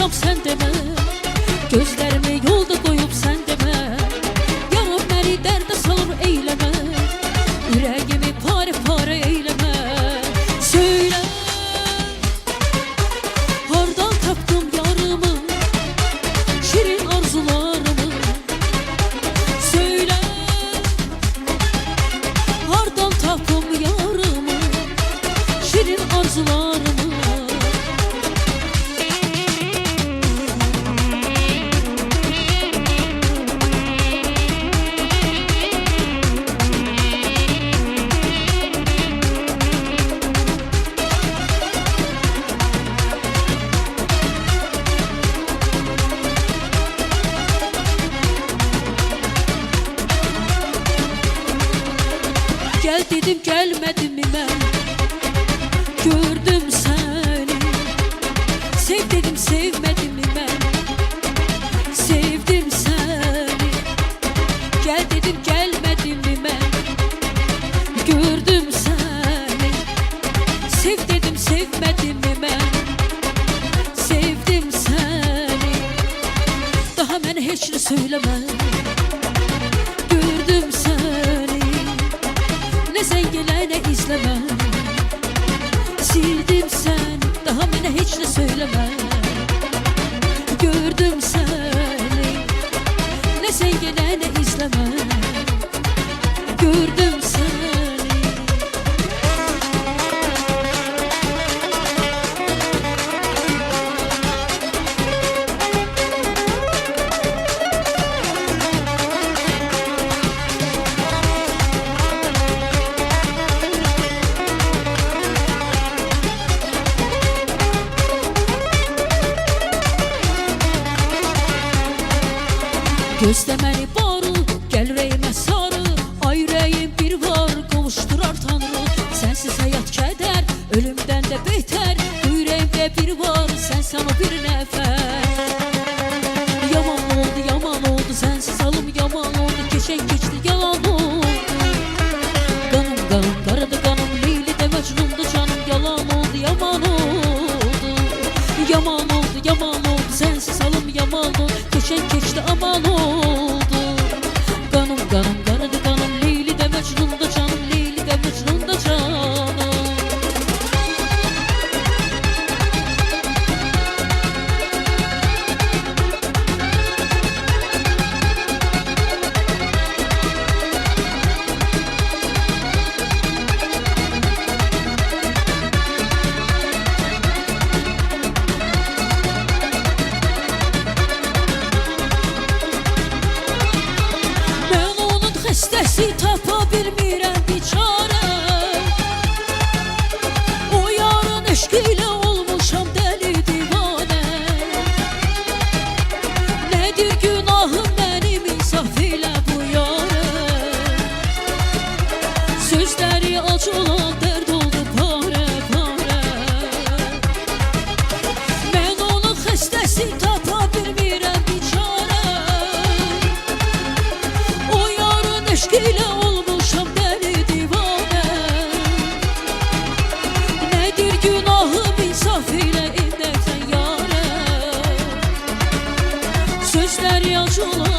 yok sen deme, gözlerimi yolda koyup sen deme. Yarım beni derde salır eyleme, yüreğimi pare pare eyleme. Söyle, hardan tapdım yarımı, şirin arzularımı. Söyle, hardan tapdım yarımı, şirin arzularımı. Gel dedim gelmedim mi ben, gördüm seni. Sev dedim sevmedim mi ben, sevdim seni. Gel dedim gelmedim mi ben, gördüm seni. Sev dedim sevmedim mi ben, sevdim seni. Daha bana hiç ne söyleme, gördüm seni. Ne sen gelene izleme, sildim sen, daha bana hiç ne söyleme. Gördüm seni, ne sen gelene izleme. Gördüm seni. Gözlemeni barı, gel reyme sarı. Ay yüreğim bir var, kavuşturar Tanrı. Sensiz hayat keder, ölümden de beter. Yüreğimde bir var, sensen o bir nefer. Yaman oldu, sensiz alım yaman oldu. Geçen geçti yalan oldu. Kanım kanım, karadı kanım, Leyli de Mecnun'du canım. Yalan oldu, yaman oldu. Yaman oldu, sensiz alım yaman oldu. Geçen geçti aman oldu. Kanım kanım, karadı kanım, Leyli de Mecnun'du canım. Leyli de Mecnun'du canım. Xəstəsi tapa bilmirəm biçarə, o yarın eşq ilə olmuşam dəli divanə. Nədir günahım mənim, insaf elə bu yarə. Sözləri acı olan dərd oldu parə parə. Mən onun xəstəsi tapa bilmirəm biçarə, eşq ilə olmuşam dəli divanə. Nədir günahım, insaf ilə indəksən yarə. Sözləri acı olan